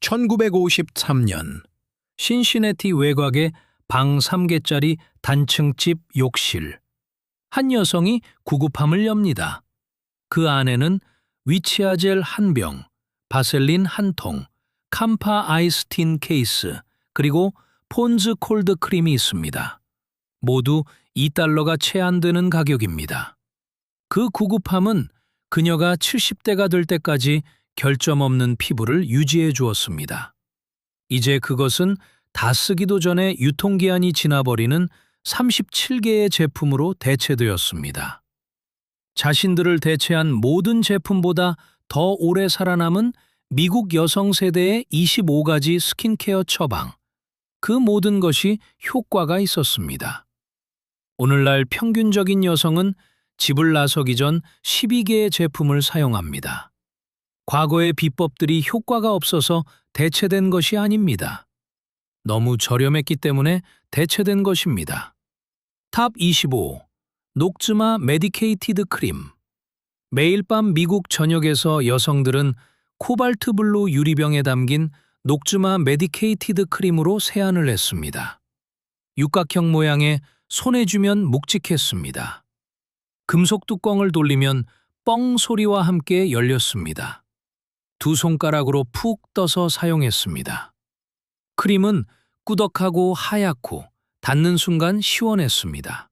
1953년 신시내티 외곽의 방 3개짜리 단층집 욕실. 한 여성이 구급함을 엽니다. 그 안에는 위치아젤 한 병, 바셀린 한 통, 캄파 아이스틴 케이스, 그리고 폰즈 콜드 크림이 있습니다. 모두 $2가 채 안 되는 가격입니다. 그 구급함은 그녀가 70대가 될 때까지 결점 없는 피부를 유지해 주었습니다. 이제 그것은 다 쓰기도 전에 유통기한이 지나버리는 37개의 제품으로 대체되었습니다. 자신들을 대체한 모든 제품보다 더 오래 살아남은 미국 여성 세대의 25가지 스킨케어 처방. 그 모든 것이 효과가 있었습니다. 오늘날 평균적인 여성은 집을 나서기 전 12개의 제품을 사용합니다. 과거의 비법들이 효과가 없어서 대체된 것이 아닙니다. 너무 저렴했기 때문에 대체된 것입니다. 탑 25. 녹즈마 메디케이티드 크림. 매일 밤 미국 전역에서 여성들은 코발트 블루 유리병에 담긴 녹즈마 메디케이티드 크림으로 세안을 했습니다. 육각형 모양의 손에 쥐면 묵직했습니다. 금속 뚜껑을 돌리면 뻥 소리와 함께 열렸습니다. 두 손가락으로 푹 떠서 사용했습니다. 크림은 꾸덕하고 하얗고 닿는 순간 시원했습니다.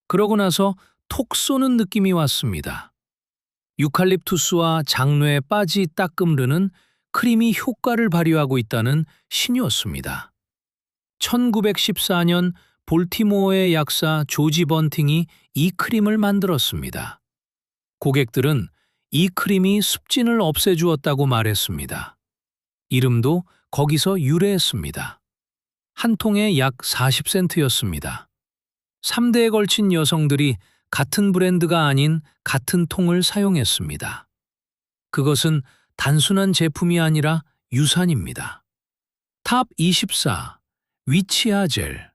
그러고 나서 톡 쏘는 느낌이 왔습니다. 유칼립투스와 장뇌 빠지 따끔르는 크림이 효과를 발휘하고 있다는 신이었습니다. 1914년 볼티모어의 약사 조지 번팅이 이 크림을 만들었습니다. 고객들은 이 크림이 습진을 없애주었다고 말했습니다. 이름도 거기서 유래했습니다. 한 통에 약 40센트였습니다. 3대에 걸친 여성들이 같은 브랜드가 아닌 같은 통을 사용했습니다. 그것은 단순한 제품이 아니라 유산입니다. 탑 24. 위치아 젤.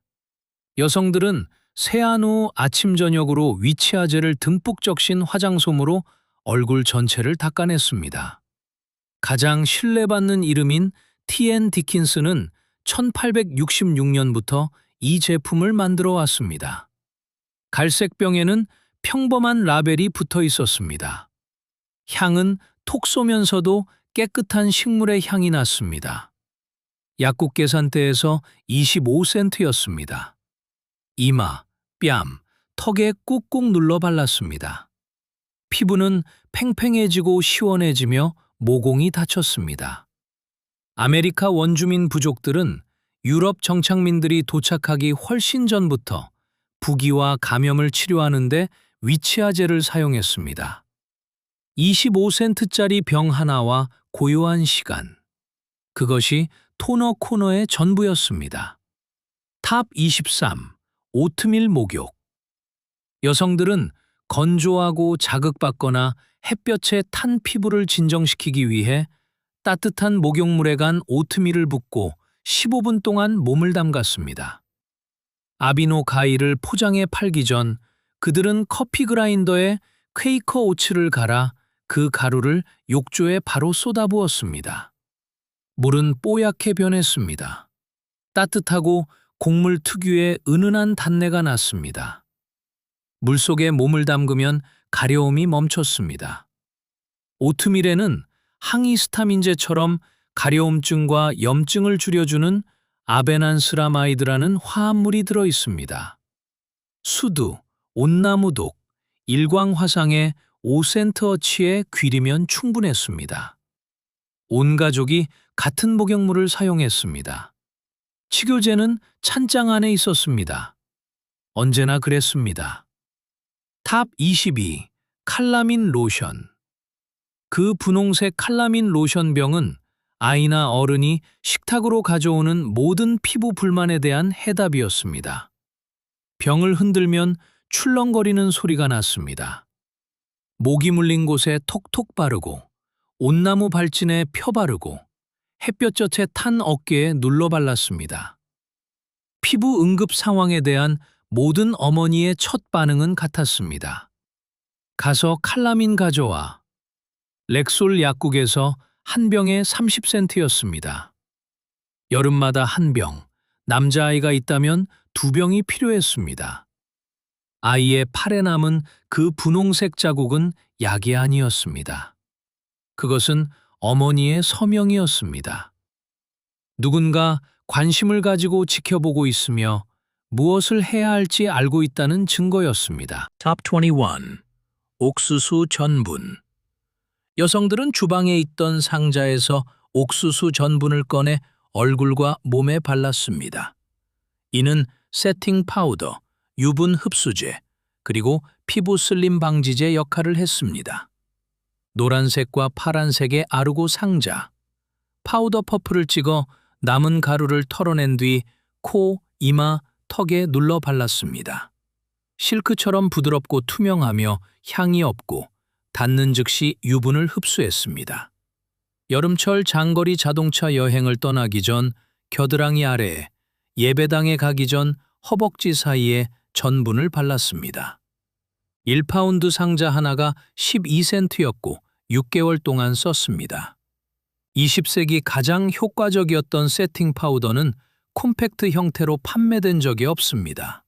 여성들은 세안 후 아침 저녁으로 위치아 젤을 듬뿍 적신 화장솜으로 얼굴 전체를 닦아냈습니다. 가장 신뢰받는 이름인 T.N. 디킨스는 1866년부터 이 제품을 만들어 왔습니다. 갈색 병에는 평범한 라벨이 붙어 있었습니다. 향은 톡 쏘면서도 깨끗한 식물의 향이 났습니다. 약국 계산대에서 25센트였습니다. 이마, 뺨, 턱에 꾹꾹 눌러 발랐습니다. 피부는 팽팽해지고 시원해지며 모공이 닫혔습니다. 아메리카 원주민 부족들은 유럽 정착민들이 도착하기 훨씬 전부터 부기와 감염을 치료하는데 위치아젤을 사용했습니다. 25센트짜리 병 하나와 고요한 시간. 그것이 토너 코너의 전부였습니다. 탑 23. 오트밀 목욕. 여성들은 건조하고 자극받거나 햇볕에 탄 피부를 진정시키기 위해 따뜻한 목욕물에 간 오트밀을 붓고 15분 동안 몸을 담갔습니다. 아비노 가이를 포장해 팔기 전 그들은 커피 그라인더에 퀘이커 오츠를 갈아 그 가루를 욕조에 바로 쏟아부었습니다. 물은 뽀얗게 변했습니다. 따뜻하고 곡물 특유의 은은한 단내가 났습니다. 물속에 몸을 담그면 가려움이 멈췄습니다. 오트밀에는 항히스타민제처럼 가려움증과 염증을 줄여주는 아베난스라마이드라는 화합물이 들어 있습니다. 수두, 온나무독, 일광화상에 5센트어치에 귀리면 충분했습니다. 온 가족이 같은 목욕물을 사용했습니다. 치료제는 찬장 안에 있었습니다. 언제나 그랬습니다. 탑 22. 칼라민 로션. 그 분홍색 칼라민 로션병은 아이나 어른이 식탁으로 가져오는 모든 피부 불만에 대한 해답이었습니다. 병을 흔들면 출렁거리는 소리가 났습니다. 모기 물린 곳에 톡톡 바르고 온나무 발진에 펴 바르고 햇볕볕에 탄 어깨에 눌러 발랐습니다. 피부 응급 상황에 대한 모든 어머니의 첫 반응은 같았습니다. 가서 칼라민 가져와. 렉솔 약국에서 한 병에 30센트였습니다. 여름마다 한 병, 남자아이가 있다면 두 병이 필요했습니다. 아이의 팔에 남은 그 분홍색 자국은 약이 아니었습니다. 그것은 어머니의 서명이었습니다. 누군가 관심을 가지고 지켜보고 있으며 무엇을 해야 할지 알고 있다는 증거였습니다. Top 21. 옥수수 전분. 여성들은 주방에 있던 상자에서 옥수수 전분을 꺼내 얼굴과 몸에 발랐습니다. 이는 세팅 파우더, 유분 흡수제, 그리고 피부 슬림 방지제 역할을 했습니다. 노란색과 파란색의 아르고 상자, 파우더 퍼프를 찍어 남은 가루를 털어낸 뒤 코, 이마, 턱에 눌러 발랐습니다. 실크처럼 부드럽고 투명하며 향이 없고 닿는 즉시 유분을 흡수했습니다. 여름철 장거리 자동차 여행을 떠나기 전 겨드랑이 아래에, 예배당에 가기 전 허벅지 사이에 전분을 발랐습니다. 1파운드 상자 하나가 12센트였고 6개월 동안 썼습니다. 20세기 가장 효과적이었던 세팅 파우더는 콤팩트 형태로 판매된 적이 없습니다.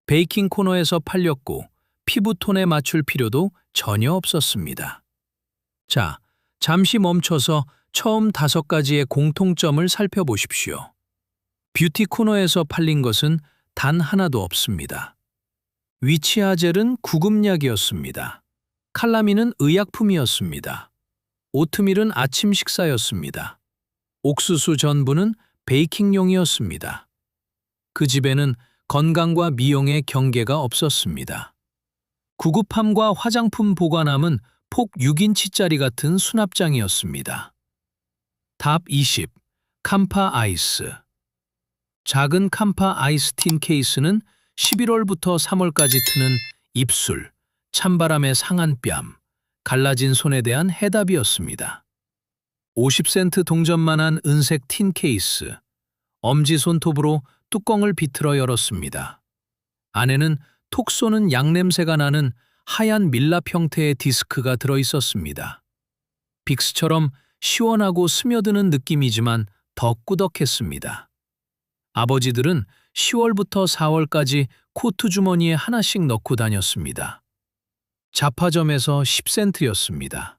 베이킹 코너에서 팔렸고 피부톤에 맞출 필요도 전혀 없었습니다. 자, 잠시 멈춰서 처음 5가지의 공통점을 살펴보십시오. 뷰티 코너에서 팔린 것은 단 하나도 없습니다. 위치아젤은 구급약이었습니다. 칼라민은 의약품이었습니다. 오트밀은 아침 식사였습니다. 옥수수 전분은 베이킹용이었습니다. 그 집에는 건강과 미용의 경계가 없었습니다. 구급함과 화장품 보관함은 폭 6인치짜리 같은 수납장이었습니다. 탑 20. 캄파 아이스. 작은 캄파 아이스 틴 케이스는 11월부터 3월까지 트는 입술, 찬바람에 상한 뺨, 갈라진 손에 대한 해답이었습니다. 50센트 동전만한 은색 틴 케이스, 엄지손톱으로 뚜껑을 비틀어 열었습니다. 안에는 톡 쏘는 양냄새가 나는 하얀 밀랍 형태의 디스크가 들어있었습니다. 빅스처럼 시원하고 스며드는 느낌이지만 더 꾸덕했습니다. 아버지들은 10월부터 4월까지 코트 주머니에 하나씩 넣고 다녔습니다. 잡화점에서 10센트였습니다.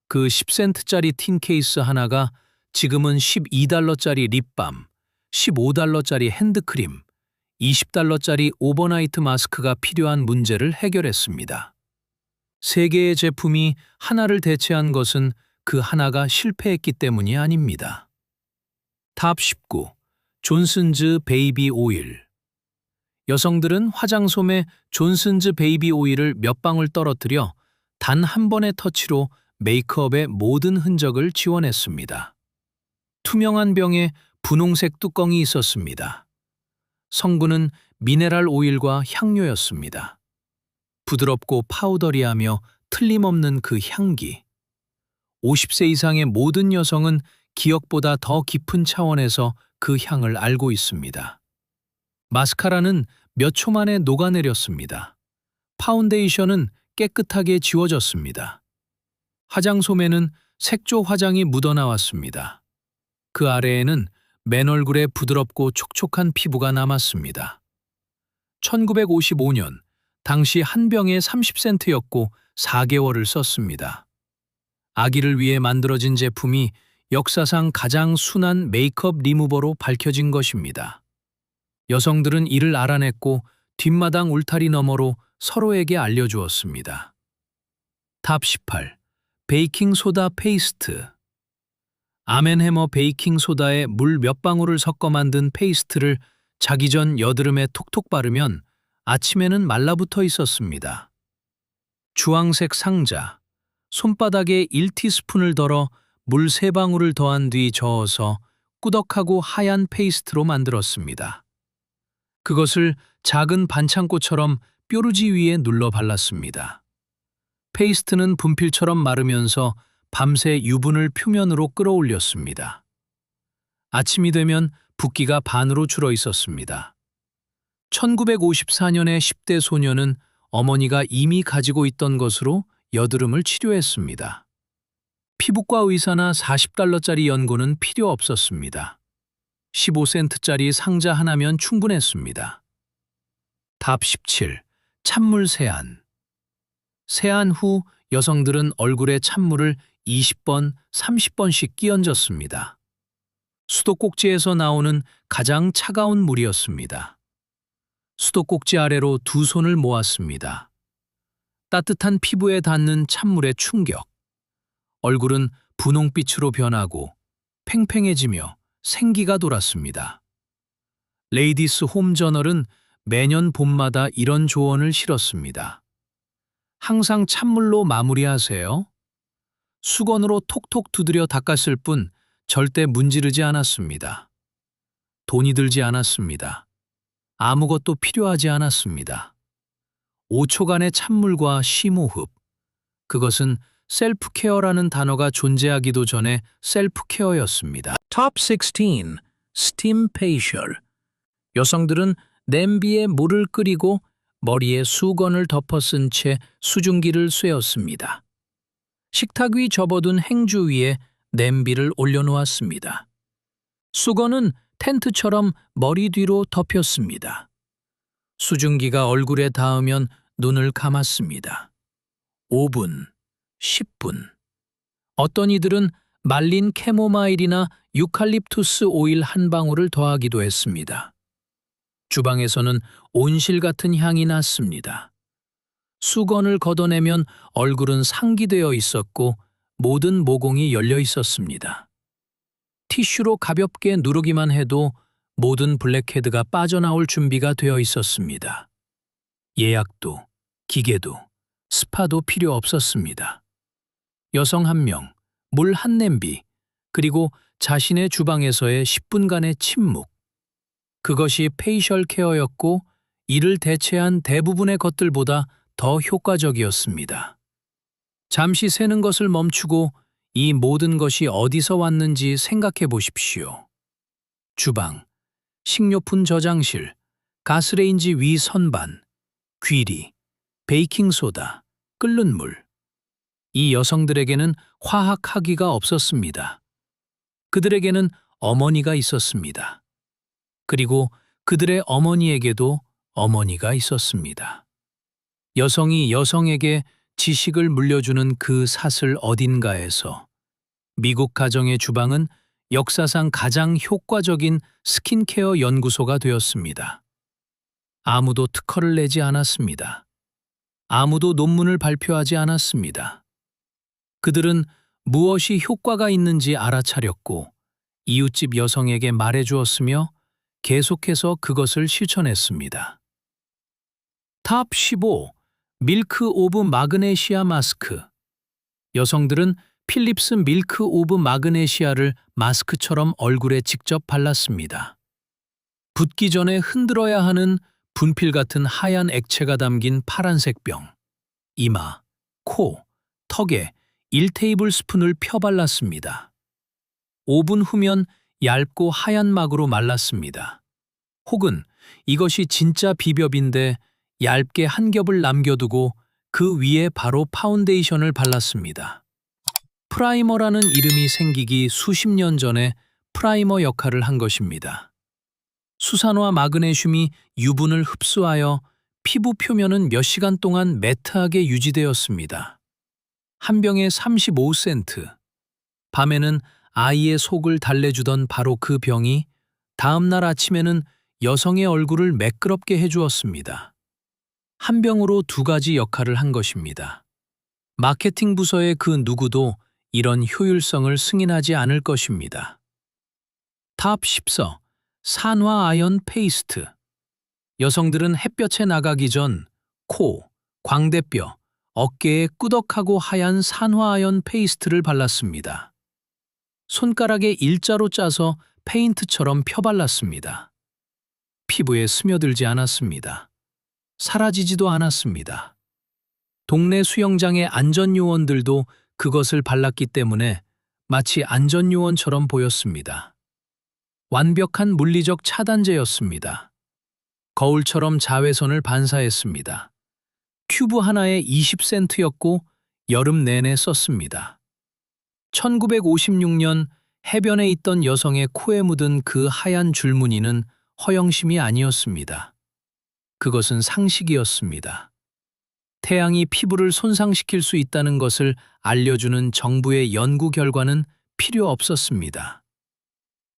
그 10센트짜리 틴 케이스 하나가 지금은 12달러짜리 립밤, 15달러짜리 핸드크림, 20달러짜리 오버나이트 마스크가 필요한 문제를 해결했습니다. 세 개의 제품이 하나를 대체한 것은 그 하나가 실패했기 때문이 아닙니다. 탑 19. 존슨즈 베이비 오일. 여성들은 화장솜에 존슨즈 베이비 오일을 몇 방울 떨어뜨려 단 한 번의 터치로 메이크업의 모든 흔적을 지워냈습니다. 투명한 병에 분홍색 뚜껑이 있었습니다. 성분은 미네랄 오일과 향료였습니다. 부드럽고 파우더리하며 틀림없는 그 향기. 50세 이상의 모든 여성은 기억보다 더 깊은 차원에서 그 향을 알고 있습니다. 마스카라는 몇 초 만에 녹아내렸습니다. 파운데이션은 깨끗하게 지워졌습니다. 화장솜에는 색조 화장이 묻어나왔습니다. 그 아래에는 맨 얼굴에 부드럽고 촉촉한 피부가 남았습니다. 1955년, 당시 한 병에 30센트였고 4개월을 썼습니다. 아기를 위해 만들어진 제품이 역사상 가장 순한 메이크업 리무버로 밝혀진 것입니다. 여성들은 이를 알아냈고 뒷마당 울타리 너머로 서로에게 알려주었습니다. 탑 18. 베이킹소다 페이스트. 아멘해머 베이킹소다에 물 몇 방울을 섞어 만든 페이스트를 자기 전 여드름에 톡톡 바르면 아침에는 말라붙어 있었습니다. 주황색 상자, 손바닥에 1티스푼을 덜어 물 3방울을 더한 뒤 저어서 꾸덕하고 하얀 페이스트로 만들었습니다. 그것을 작은 반창고처럼 뾰루지 위에 눌러 발랐습니다. 페이스트는 분필처럼 마르면서 밤새 유분을 표면으로 끌어올렸습니다. 아침이 되면 붓기가 반으로 줄어 있었습니다. 1954년의 10대 소녀는 어머니가 이미 가지고 있던 것으로 여드름을 치료했습니다. 피부과 의사나 $40짜리 연고는 필요 없었습니다. 15센트짜리 상자 하나면 충분했습니다. 탑 17. 찬물 세안. 세안 후 여성들은 얼굴에 찬물을 20번, 30번씩 끼얹었습니다. 수도꼭지에서 나오는 가장 차가운 물이었습니다. 수도꼭지 아래로 두 손을 모았습니다. 따뜻한 피부에 닿는 찬물의 충격. 얼굴은 분홍빛으로 변하고 팽팽해지며 생기가 돌았습니다. 레이디스 홈 저널은 매년 봄마다 이런 조언을 실었습니다. 항상 찬물로 마무리하세요. 수건으로 톡톡 두드려 닦았을 뿐 절대 문지르지 않았습니다. 돈이 들지 않았습니다. 아무것도 필요하지 않았습니다. 5초간의 찬물과 심호흡. 그것은 셀프 케어라는 단어가 존재하기도 전에 셀프 케어였습니다. Top 16. Steam Facial. 여성들은 냄비에 물을 끓이고 머리에 수건을 덮어 쓴 채 수증기를 쐬었습니다. 식탁 위 접어둔 행주 위에 냄비를 올려놓았습니다. 수건은 텐트처럼 머리 뒤로 덮였습니다. 수증기가 얼굴에 닿으면 눈을 감았습니다. 5분, 10분. 어떤 이들은 말린 캐모마일이나 유칼립투스 오일 한 방울을 더하기도 했습니다. 주방에서는 온실 같은 향이 났습니다. 수건을 걷어내면 얼굴은 상기되어 있었고 모든 모공이 열려 있었습니다. 티슈로 가볍게 누르기만 해도 모든 블랙헤드가 빠져나올 준비가 되어 있었습니다. 예약도, 기계도, 스파도 필요 없었습니다. 여성 한 명, 물 한 냄비, 그리고 자신의 주방에서의 10분간의 침묵. 그것이 페이셜 케어였고 이를 대체한 대부분의 것들보다 더 효과적이었습니다. 잠시 새는 것을 멈추고 이 모든 것이 어디서 왔는지 생각해 보십시오. 주방, 식료품 저장실, 가스레인지 위 선반, 귀리, 베이킹소다, 끓는 물. 이 여성들에게는 화학 학위가 없었습니다. 그들에게는 어머니가 있었습니다. 그리고 그들의 어머니에게도 어머니가 있었습니다. 여성이 여성에게 지식을 물려주는 그 사슬 어딘가에서 미국 가정의 주방은 역사상 가장 효과적인 스킨케어 연구소가 되었습니다. 아무도 특허를 내지 않았습니다. 아무도 논문을 발표하지 않았습니다. 그들은 무엇이 효과가 있는지 알아차렸고 이웃집 여성에게 말해주었으며 계속해서 그것을 실천했습니다. 탑 15. 밀크 오브 마그네시아 마스크. 여성들은 필립스 밀크 오브 마그네시아를 마스크처럼 얼굴에 직접 발랐습니다. 붓기 전에 흔들어야 하는 분필 같은 하얀 액체가 담긴 파란색 병. 이마, 코, 턱에 1테이블스푼을 펴발랐습니다. 5분 후면 얇고 하얀 막으로 말랐습니다. 혹은 이것이 진짜 비법인데 얇게 한 겹을 남겨두고 그 위에 바로 파운데이션을 발랐습니다. 프라이머라는 이름이 생기기 수십 년 전에 프라이머 역할을 한 것입니다. 수산화 마그네슘이 유분을 흡수하여 피부 표면은 몇 시간 동안 매트하게 유지되었습니다. 한 병에 35센트. 밤에는 아이의 속을 달래주던 바로 그 병이 다음 날 아침에는 여성의 얼굴을 매끄럽게 해주었습니다. 한 병으로 두 가지 역할을 한 것입니다. 마케팅 부서의 그 누구도 이런 효율성을 승인하지 않을 것입니다. 탑 14. 산화 아연 페이스트. 여성들은 햇볕에 나가기 전 코, 광대뼈, 어깨에 꾸덕하고 하얀 산화 아연 페이스트를 발랐습니다. 손가락에 일자로 짜서 페인트처럼 펴발랐습니다. 피부에 스며들지 않았습니다. 사라지지도 않았습니다. 동네 수영장의 안전요원들도 그것을 발랐기 때문에 마치 안전요원처럼 보였습니다. 완벽한 물리적 차단제였습니다. 거울처럼 자외선을 반사했습니다. 튜브 하나에 20센트였고 여름 내내 썼습니다. 1956년 해변에 있던 여성의 코에 묻은 그 하얀 줄무늬는 허영심이 아니었습니다. 그것은 상식이었습니다. 태양이 피부를 손상시킬 수 있다는 것을 알려주는 정부의 연구 결과는 필요 없었습니다.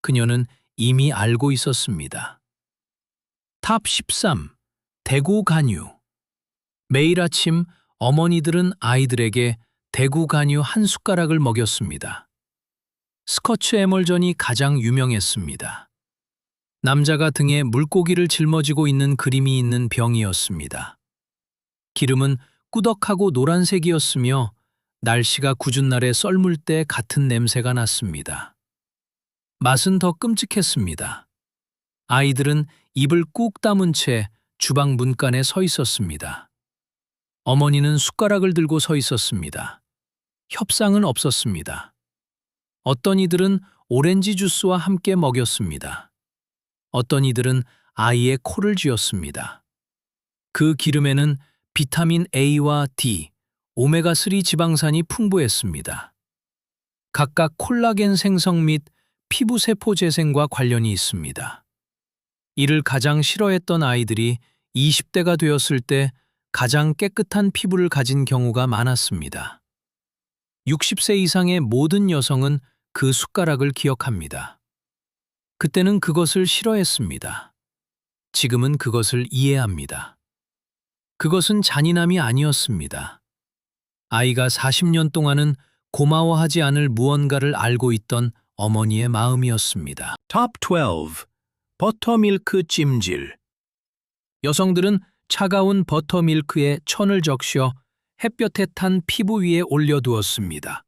그녀는 이미 알고 있었습니다. 탑 13. 대구 간유. 매일 아침 어머니들은 아이들에게 대구 간유 한 숟가락을 먹였습니다. 스커츠 에멀전이 가장 유명했습니다. 남자가 등에 물고기를 짊어지고 있는 그림이 있는 병이었습니다. 기름은 꾸덕하고 노란색이었으며 날씨가 궂은 날에 썰물 때 같은 냄새가 났습니다. 맛은 더 끔찍했습니다. 아이들은 입을 꾹 다문 채 주방 문간에 서 있었습니다. 어머니는 숟가락을 들고 서 있었습니다. 협상은 없었습니다. 어떤 이들은 오렌지 주스와 함께 먹였습니다. 어떤 이들은 아이의 코를 쥐었습니다. 그 기름에는 비타민 A와 D, 오메가3 지방산이 풍부했습니다. 각각 콜라겐 생성 및 피부세포 재생과 관련이 있습니다. 이를 가장 싫어했던 아이들이 20대가 되었을 때 가장 깨끗한 피부를 가진 경우가 많았습니다. 60세 이상의 모든 여성은 그 숟가락을 기억합니다. 그때는 그것을 싫어했습니다. 지금은 그것을 이해합니다. 그것은 잔인함이 아니었습니다. 아이가 40년 동안은 고마워하지 않을 무언가를 알고 있던 어머니의 마음이었습니다. 탑 12. 버터밀크 찜질. 여성들은 차가운 버터밀크에 천을 적셔 햇볕에 탄 피부 위에 올려두었습니다.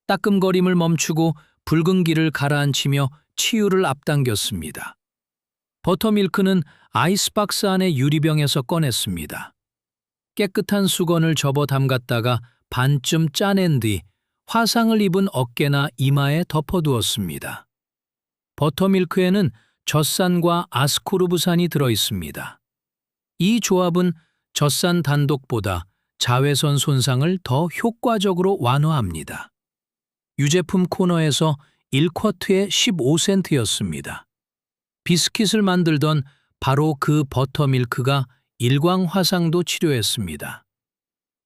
따끔거림을 멈추고 붉은기를 가라앉히며 치유를 앞당겼습니다. 버터밀크는 아이스박스 안에 유리병에서 꺼냈습니다. 깨끗한 수건을 접어 담갔다가 반쯤 짜낸 뒤 화상을 입은 어깨나 이마에 덮어두었습니다. 버터밀크에는 젖산과 아스코르브산이 들어있습니다. 이 조합은 젖산 단독보다 자외선 손상을 더 효과적으로 완화합니다. 유제품 코너에서 1쿼트에 15센트였습니다. 비스킷을 만들던 바로 그 버터밀크가 일광화상도 치료했습니다.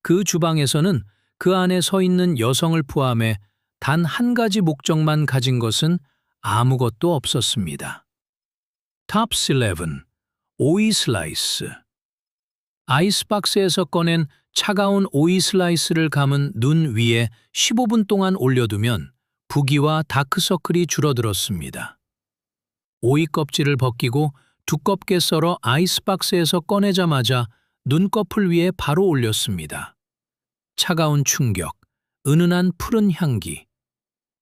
그 주방에서는 그 안에 서 있는 여성을 포함해 단 한 가지 목적만 가진 것은 아무것도 없었습니다. 탑 11. 오이 슬라이스. 아이스박스에서 꺼낸 차가운 오이 슬라이스를 감은 눈 위에 15분 동안 올려두면 부기와 다크서클이 줄어들었습니다. 오이 껍질을 벗기고 두껍게 썰어 아이스박스에서 꺼내자마자 눈꺼풀 위에 바로 올렸습니다. 차가운 충격, 은은한 푸른 향기.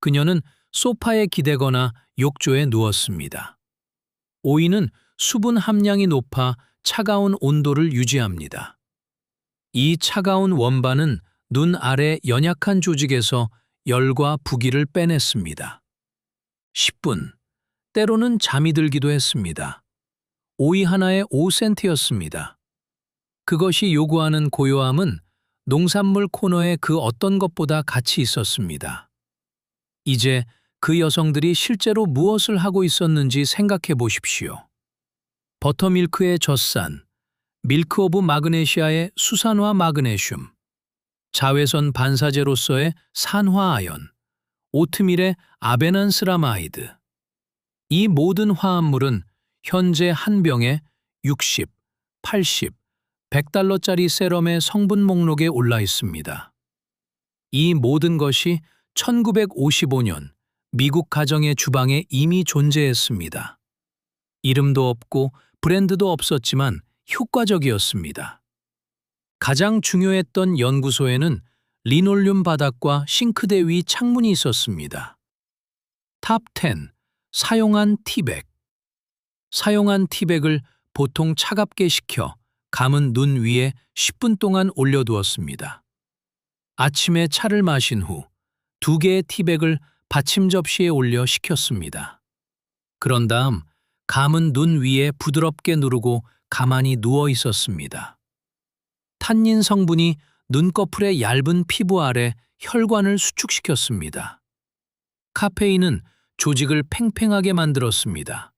그녀는 소파에 기대거나 욕조에 누웠습니다. 오이는 수분 함량이 높아 차가운 온도를 유지합니다. 이 차가운 원반은 눈 아래 연약한 조직에서 열과 부기를 빼냈습니다. 10분, 때로는 잠이 들기도 했습니다. 오이 하나에 5센트였습니다. 그것이 요구하는 고요함은 농산물 코너의 그 어떤 것보다 가치 있었습니다. 이제 그 여성들이 실제로 무엇을 하고 있었는지 생각해 보십시오. 버터밀크의 젖산, 밀크 오브 마그네시아의 수산화 마그네슘, 자외선 반사제로서의 산화아연, 오트밀의 아베난스라마이드. 이 모든 화합물은 현재 한 병에 60, 80, 100달러짜리 세럼의 성분 목록에 올라 있습니다. 이 모든 것이 1955년 미국 가정의 주방에 이미 존재했습니다. 이름도 없고 브랜드도 없었지만 효과적이었습니다. 가장 중요했던 연구소에는 리놀륨 바닥과 싱크대 위 창문이 있었습니다. 탑 10. 사용한 티백. 사용한 티백을 보통 차갑게 식혀 감은 눈 위에 10분 동안 올려두었습니다. 아침에 차를 마신 후 2개의 티백을 받침 접시에 올려 식혔습니다. 그런 다음 감은 눈 위에 부드럽게 누르고 가만히 누워 있었습니다. 탄닌 성분이 눈꺼풀의 얇은 피부 아래 혈관을 수축시켰습니다. 카페인은 조직을 팽팽하게 만들었습니다.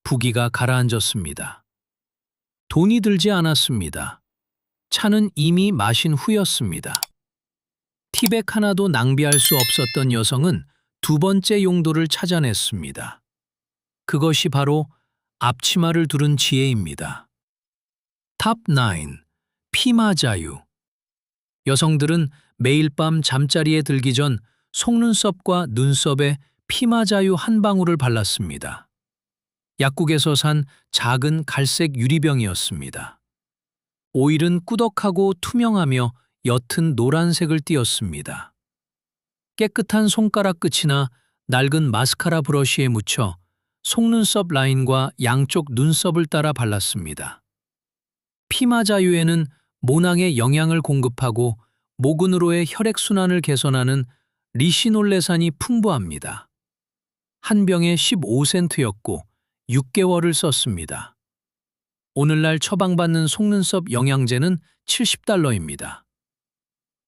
부기가 가라앉았습니다. 돈이 들지 않았습니다. 차는 이미 마신 후였습니다. 티백 하나도 낭비할 수 없었던 여성은 두 번째 용도를 찾아냈습니다. 그것이 바로 앞치마를 두른 지혜입니다. 탑 9. 피마자유. 여성들은 매일 밤 잠자리에 들기 전 속눈썹과 눈썹에 피마자유 한 방울을 발랐습니다. 약국에서 산 작은 갈색 유리병이었습니다. 오일은 꾸덕하고 투명하며 옅은 노란색을 띠었습니다. 깨끗한 손가락 끝이나 낡은 마스카라 브러쉬에 묻혀 속눈썹 라인과 양쪽 눈썹을 따라 발랐습니다. 피마자유에는 모낭에 영양을 공급하고 모근으로의 혈액순환을 개선하는 리시놀레산이 풍부합니다. 한 병에 15센트였고 6개월을 썼습니다. 오늘날 처방받는 속눈썹 영양제는 $70입니다.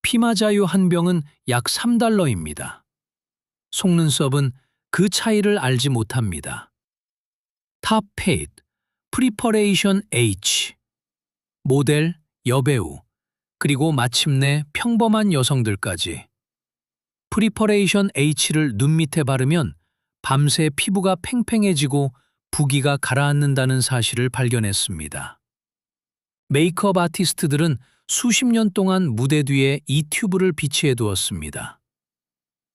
피마자유 한 병은 약 $3입니다. 속눈썹은 그 차이를 알지 못합니다. 탑 8. 프리퍼레이션 H. 모델, 여배우, 그리고 마침내 평범한 여성들까지. 프리퍼레이션 H를 눈 밑에 바르면 밤새 피부가 팽팽해지고 부기가 가라앉는다는 사실을 발견했습니다. 메이크업 아티스트들은 수십 년 동안 무대 뒤에 이 튜브를 비치해 두었습니다.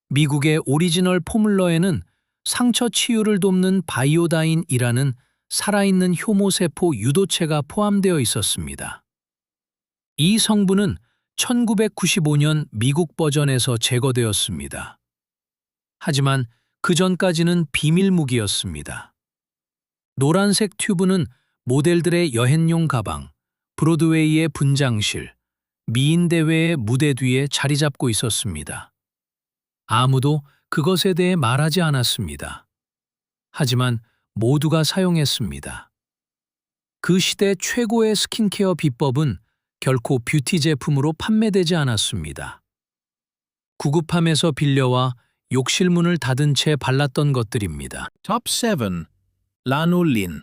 미국의 오리지널 포뮬러에는 상처 치유를 돕는 바이오다인이라는 살아있는 효모세포 유도체가 포함되어 있었습니다. 이 성분은 1995년 미국 버전에서 제거되었습니다. 하지만 그 전까지는 비밀무기였습니다. 노란색 튜브는 모델들의 여행용 가방, 브로드웨이의 분장실, 미인대회의 무대 뒤에 자리 잡고 있었습니다. 아무도 그것에 대해 말하지 않았습니다. 하지만 모두가 사용했습니다. 그 시대 최고의 스킨케어 비법은 결코 뷰티 제품으로 판매되지 않았습니다. 구급함에서 빌려와 욕실문을 닫은 채 발랐던 것들입니다. 톱 7. 라놀린.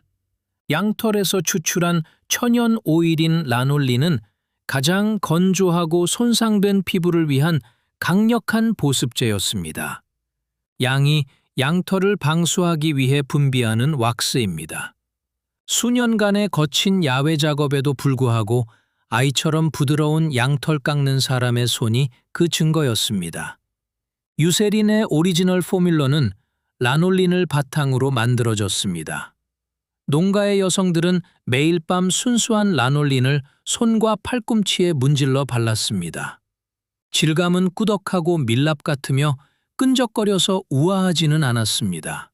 양털에서 추출한 천연 오일인 라놀린은 가장 건조하고 손상된 피부를 위한 강력한 보습제였습니다. 양이 양털을 방수하기 위해 분비하는 왁스입니다. 수년간의 거친 야외 작업에도 불구하고 아이처럼 부드러운 양털 깎는 사람의 손이 그 증거였습니다. 유세린의 오리지널 포뮬러는 라놀린을 바탕으로 만들어졌습니다. 농가의 여성들은 매일 밤 순수한 라놀린을 손과 팔꿈치에 문질러 발랐습니다. 질감은 꾸덕하고 밀랍 같으며 끈적거려서 우아하지는 않았습니다.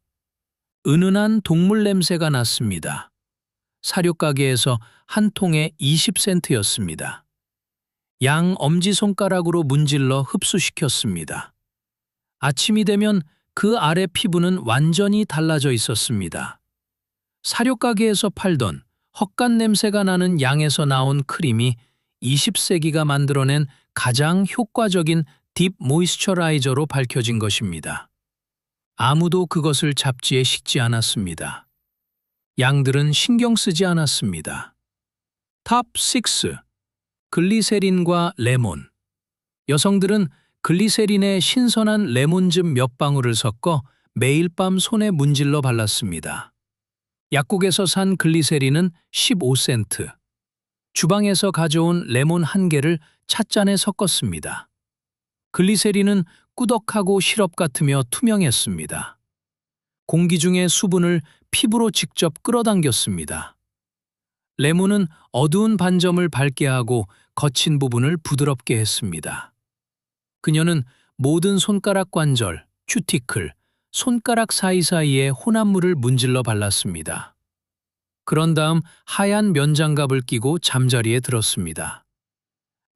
은은한 동물 냄새가 났습니다. 사료가게에서 한 통에 20센트였습니다. 양 엄지손가락으로 문질러 흡수시켰습니다. 아침이 되면 그 아래 피부는 완전히 달라져 있었습니다. 사료가게에서 팔던 헛간 냄새가 나는 양에서 나온 크림이 20세기가 만들어낸 가장 효과적인 딥 모이스처라이저로 밝혀진 것입니다. 아무도 그것을 잡지에 싣지 않았습니다. 양들은 신경 쓰지 않았습니다. 탑 6. 글리세린과 레몬. 여성들은 글리세린에 신선한 레몬즙 몇 방울을 섞어 매일 밤 손에 문질러 발랐습니다. 약국에서 산 글리세린은 15센트. 주방에서 가져온 레몬 한 개를 찻잔에 섞었습니다. 글리세린은 꾸덕하고 시럽 같으며 투명했습니다. 공기 중의 수분을 피부로 직접 끌어당겼습니다. 레몬은 어두운 반점을 밝게 하고 거친 부분을 부드럽게 했습니다. 그녀는 모든 손가락 관절, 큐티클, 손가락 사이사이에 혼합물을 문질러 발랐습니다. 그런 다음 하얀 면장갑을 끼고 잠자리에 들었습니다.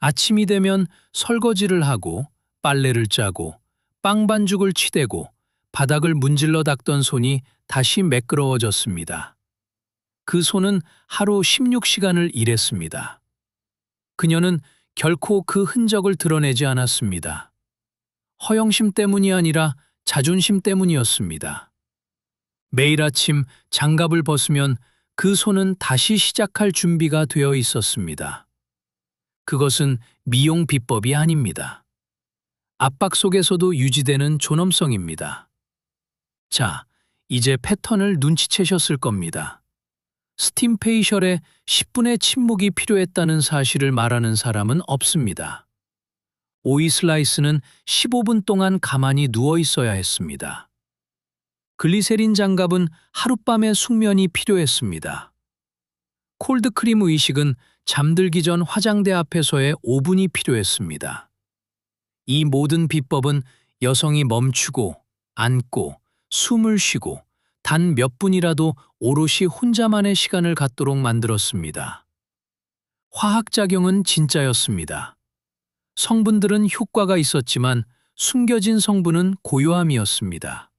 아침이 되면 설거지를 하고 빨래를 짜고 빵 반죽을 치대고 바닥을 문질러 닦던 손이 다시 매끄러워졌습니다. 그 손은 하루 16시간을 일했습니다. 그녀는 결코 그 흔적을 드러내지 않았습니다. 허영심 때문이 아니라 자존심 때문이었습니다. 매일 아침 장갑을 벗으면 그 손은 다시 시작할 준비가 되어 있었습니다. 그것은 미용 비법이 아닙니다. 압박 속에서도 유지되는 존엄성입니다. 자, 이제 패턴을 눈치채셨을 겁니다. 스팀 페이셜에 10분의 침묵이 필요했다는 사실을 말하는 사람은 없습니다. 오이 슬라이스는 15분 동안 가만히 누워 있어야 했습니다. 글리세린 장갑은 하룻밤의 숙면이 필요했습니다. 콜드크림 의식은 잠들기 전 화장대 앞에서의 5분이 필요했습니다. 이 모든 비법은 여성이 멈추고, 앉고, 숨을 쉬고, 단 몇 분이라도 오롯이 혼자만의 시간을 갖도록 만들었습니다. 화학작용은 진짜였습니다. 성분들은 효과가 있었지만 숨겨진 성분은 고요함이었습니다.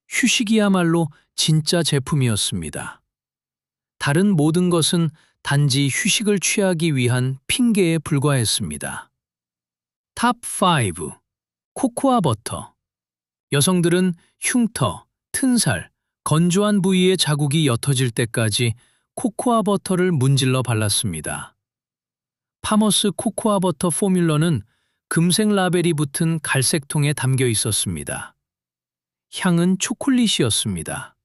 휴식이야말로 진짜 제품이었습니다. 다른 모든 것은 단지 휴식을 취하기 위한 핑계에 불과했습니다. 탑 5. 코코아 버터. 여성들은 흉터, 튼살, 건조한 부위에 자국이 옅어질 때까지 코코아 버터를 문질러 발랐습니다. 파머스 코코아 버터 포뮬러는 금색 라벨이 붙은 갈색 통에 담겨 있었습니다. 향은 초콜릿이었습니다.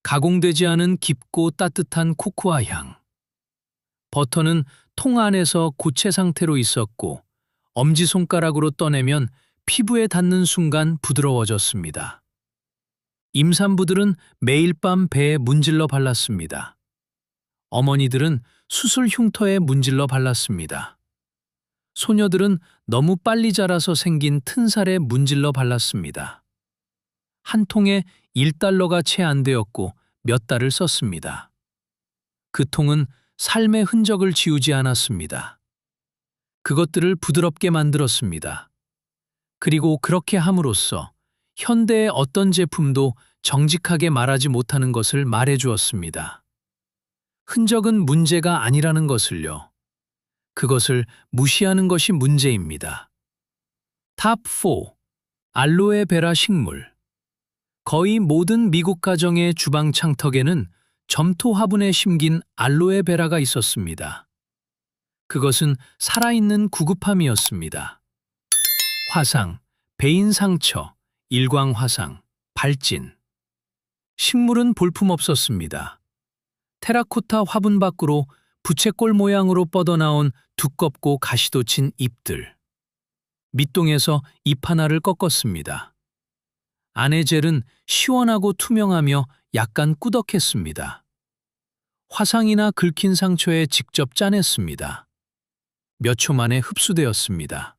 가공되지 않은 깊고 따뜻한 코코아 향. 버터는 통 안에서 고체 상태로 있었고 엄지손가락으로 떠내면 피부에 닿는 순간 부드러워졌습니다. 임산부들은 매일 밤 배에 문질러 발랐습니다. 어머니들은 수술 흉터에 문질러 발랐습니다. 소녀들은 너무 빨리 자라서 생긴 튼살에 문질러 발랐습니다. 한 통에 1달러가 채 안 되었고 몇 달을 썼습니다. 그 통은 삶의 흔적을 지우지 않았습니다. 그것들을 부드럽게 만들었습니다. 그리고 그렇게 함으로써 현대의 어떤 제품도 정직하게 말하지 못하는 것을 말해주었습니다. 흔적은 문제가 아니라는 것을요. 그것을 무시하는 것이 문제입니다. 탑 4. 알로에베라 식물. 거의 모든 미국 가정의 주방 창턱에는 점토 화분에 심긴 알로에베라가 있었습니다. 그것은 살아있는 구급함이었습니다. 화상, 베인 상처, 일광 화상, 발진. 식물은 볼품없었습니다. 테라코타 화분 밖으로 부채꼴 모양으로 뻗어나온 두껍고 가시도 친 잎들. 밑동에서 잎 하나를 꺾었습니다. 안의 젤은 시원하고 투명하며 약간 꾸덕했습니다. 화상이나 긁힌 상처에 직접 짜냈습니다. 몇 초 만에 흡수되었습니다.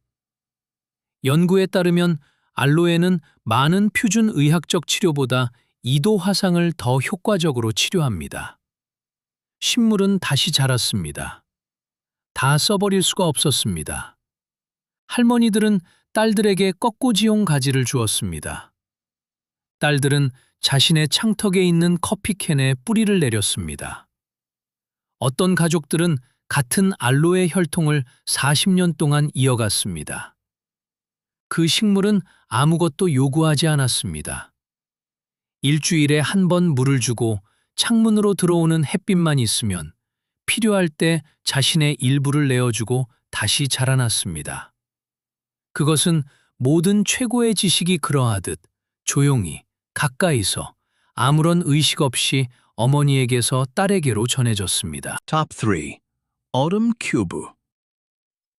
연구에 따르면 알로에는 많은 표준 의학적 치료보다 2도 화상을 더 효과적으로 치료합니다. 식물은 다시 자랐습니다. 다 써버릴 수가 없었습니다. 할머니들은 딸들에게 꺾고지용 가지를 주었습니다. 딸들은 자신의 창턱에 있는 커피캔에 뿌리를 내렸습니다. 어떤 가족들은 같은 알로에 혈통을 40년 동안 이어갔습니다. 그 식물은 아무것도 요구하지 않았습니다. 일주일에 한 번 물을 주고 창문으로 들어오는 햇빛만 있으면 필요할 때 자신의 일부를 내어주고 다시 자라났습니다. 그것은 모든 최고의 지식이 그러하듯 조용히 가까이서 아무런 의식 없이 어머니에게서 딸에게로 전해졌습니다. Top 3. 얼음 큐브.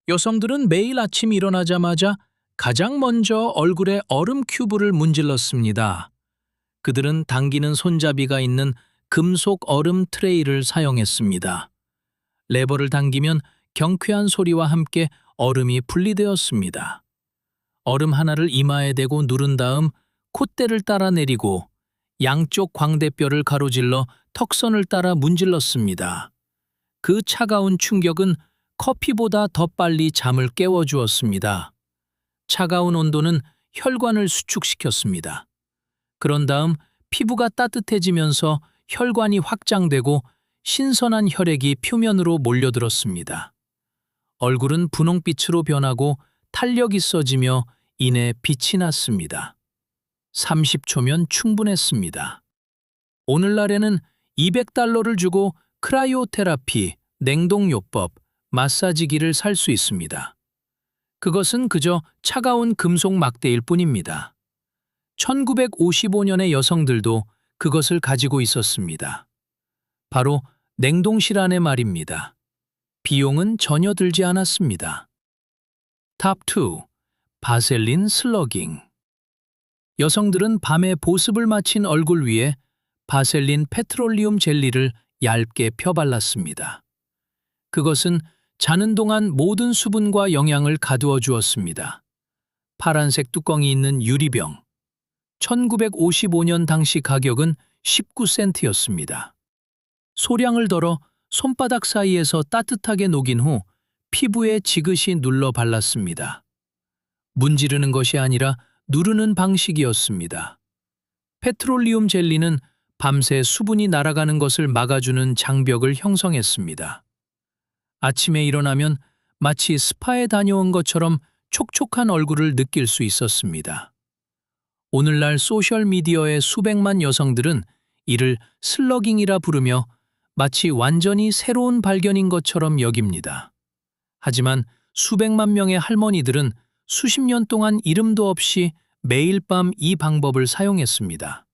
여성들은 매일 아침 일어나자마자 가장 먼저 얼굴에 얼음 큐브를 문질렀습니다. 그들은 당기는 손잡이가 있는 금속 얼음 트레이를 사용했습니다. 레버를 당기면 경쾌한 소리와 함께 얼음이 분리되었습니다. 얼음 하나를 이마에 대고 누른 다음 콧대를 따라 내리고 양쪽 광대뼈를 가로질러 턱선을 따라 문질렀습니다. 그 차가운 충격은 커피보다 더 빨리 잠을 깨워주었습니다. 차가운 온도는 혈관을 수축시켰습니다. 그런 다음 피부가 따뜻해지면서 혈관이 확장되고 신선한 혈액이 표면으로 몰려들었습니다. 얼굴은 분홍빛으로 변하고 탄력이 있어지며 이내 빛이 났습니다. 30초면 충분했습니다. 오늘날에는 200달러를 주고 크라이오테라피, 냉동요법, 마사지기를 살 수 있습니다. 그것은 그저 차가운 금속 막대일 뿐입니다. 1955년의 여성들도 그것을 가지고 있었습니다. 바로 냉동실 안에 말입니다. 비용은 전혀 들지 않았습니다. 탑 2. 바셀린 슬러깅. 여성들은 밤에 보습을 마친 얼굴 위에 바셀린 페트롤리움 젤리를 얇게 펴발랐습니다. 그것은 자는 동안 모든 수분과 영양을 가두어 주었습니다. 파란색 뚜껑이 있는 유리병. 1955년 당시 가격은 19센트였습니다. 소량을 덜어 손바닥 사이에서 따뜻하게 녹인 후 피부에 지그시 눌러 발랐습니다. 문지르는 것이 아니라 누르는 방식이었습니다. 페트롤리움 젤리는 밤새 수분이 날아가는 것을 막아주는 장벽을 형성했습니다. 아침에 일어나면 마치 스파에 다녀온 것처럼 촉촉한 얼굴을 느낄 수 있었습니다. 오늘날 소셜미디어의 수백만 여성들은 이를 슬러깅이라 부르며 마치 완전히 새로운 발견인 것처럼 여깁니다. 하지만 수백만 명의 할머니들은 수십 년 동안 이름도 없이 매일 밤 이 방법을 사용했습니다.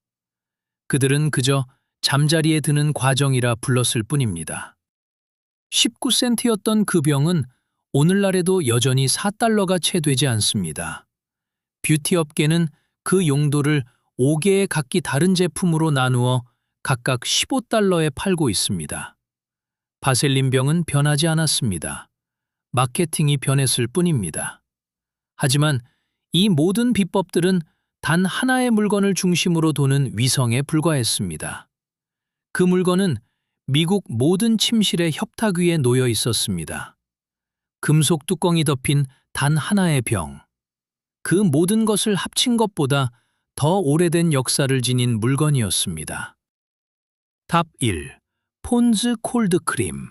그들은 그저 잠자리에 드는 과정이라 불렀을 뿐입니다. 19센트였던 그 병은 오늘날에도 여전히 4달러가 채 되지 않습니다. 뷰티 업계는 그 용도를 5개의 각기 다른 제품으로 나누어 각각 15달러에 팔고 있습니다. 바셀린 병은 변하지 않았습니다. 마케팅이 변했을 뿐입니다. 하지만 이 모든 비법들은 단 하나의 물건을 중심으로 도는 위성에 불과했습니다. 그 물건은 미국 모든 침실의 협탁 위에 놓여 있었습니다. 금속 뚜껑이 덮인 단 하나의 병. 그 모든 것을 합친 것보다 더 오래된 역사를 지닌 물건이었습니다. 탑 1. 폰즈 콜드크림.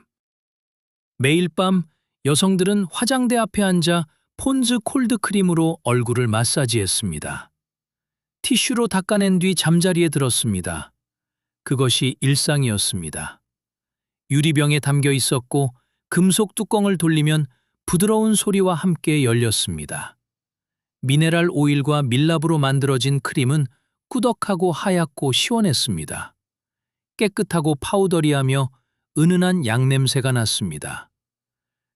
매일 밤 여성들은 화장대 앞에 앉아 폰즈 콜드크림으로 얼굴을 마사지했습니다. 티슈로 닦아낸 뒤 잠자리에 들었습니다. 그것이 일상이었습니다. 유리병에 담겨 있었고 금속 뚜껑을 돌리면 부드러운 소리와 함께 열렸습니다. 미네랄 오일과 밀랍으로 만들어진 크림은 꾸덕하고 하얗고 시원했습니다. 깨끗하고 파우더리하며 은은한 양냄새가 났습니다.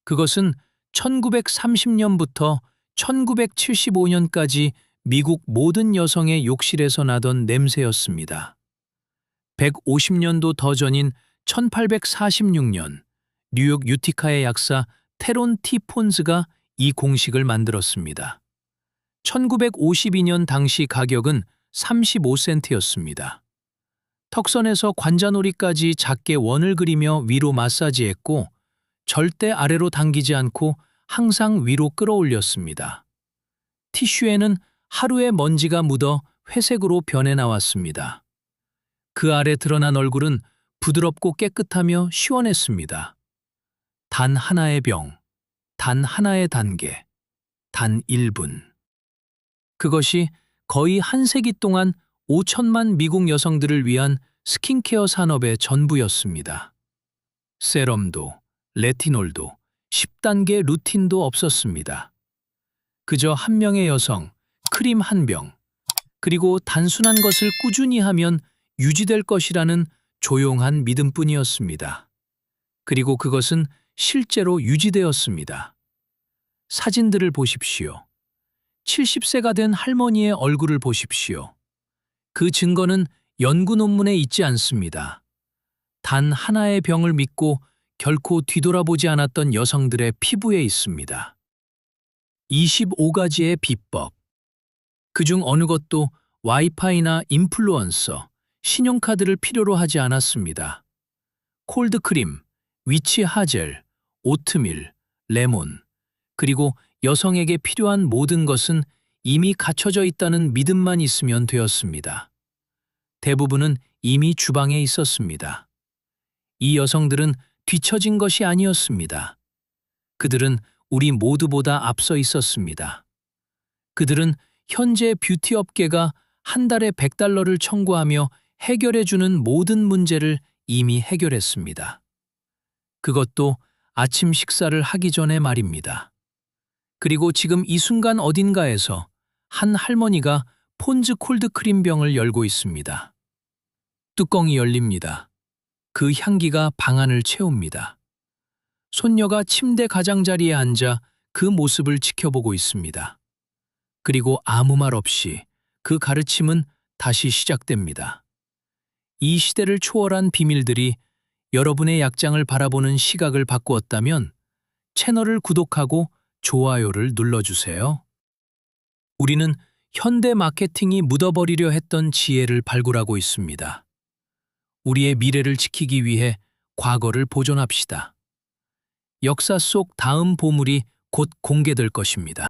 그것은 1930년부터 1975년까지 미국 모든 여성의 욕실에서 나던 냄새였습니다. 150년도 더 전인 1846년 뉴욕 유티카의 약사 테론 티 폰즈가 이 공식을 만들었습니다. 1952년 당시 가격은 35센트였습니다. 턱선에서 관자놀이까지 작게 원을 그리며 위로 마사지했고 절대 아래로 당기지 않고 항상 위로 끌어올렸습니다. 티슈에는 하루의 먼지가 묻어 회색으로 변해 나왔습니다. 그 아래 드러난 얼굴은 부드럽고 깨끗하며 시원했습니다. 단 하나의 병, 단 하나의 단계, 단 1분. 그것이 거의 한 세기 동안 5천만 미국 여성들을 위한 스킨케어 산업의 전부였습니다. 세럼도, 레티놀도, 10단계 루틴도 없었습니다. 그저 한 명의 여성, 크림 한 병, 그리고 단순한 것을 꾸준히 하면 유지될 것이라는 조용한 믿음뿐이었습니다. 그리고 그것은 실제로 유지되었습니다. 사진들을 보십시오. 70세가 된 할머니의 얼굴을 보십시오. 그 증거는 연구 논문에 있지 않습니다. 단 하나의 병을 믿고 결코 뒤돌아보지 않았던 여성들의 피부에 있습니다. 25가지의 비법. 그중 어느 것도 와이파이나 인플루언서, 신용카드를 필요로 하지 않았습니다. 콜드크림, 위치 하젤, 오트밀, 레몬, 그리고 여성에게 필요한 모든 것은 이미 갖춰져 있다는 믿음만 있으면 되었습니다. 대부분은 이미 주방에 있었습니다. 이 여성들은 뒤처진 것이 아니었습니다. 그들은 우리 모두보다 앞서 있었습니다. 그들은 현재 뷰티 업계가 한 달에 $100를 청구하며 해결해주는 모든 문제를 이미 해결했습니다. 그것도 아침 식사를 하기 전에 말입니다. 그리고 지금 이 순간 어딘가에서 한 할머니가 폰즈 콜드크림병을 열고 있습니다. 뚜껑이 열립니다. 그 향기가 방 안을 채웁니다. 손녀가 침대 가장자리에 앉아 그 모습을 지켜보고 있습니다. 그리고 아무 말 없이 그 가르침은 다시 시작됩니다. 이 시대를 초월한 비밀들이 여러분의 약장을 바라보는 시각을 바꾸었다면 채널을 구독하고 좋아요를 눌러주세요. 우리는 현대 마케팅이 묻어버리려 했던 지혜를 발굴하고 있습니다. 우리의 미래를 지키기 위해 과거를 보존합시다. 역사 속 다음 보물이 곧 공개될 것입니다.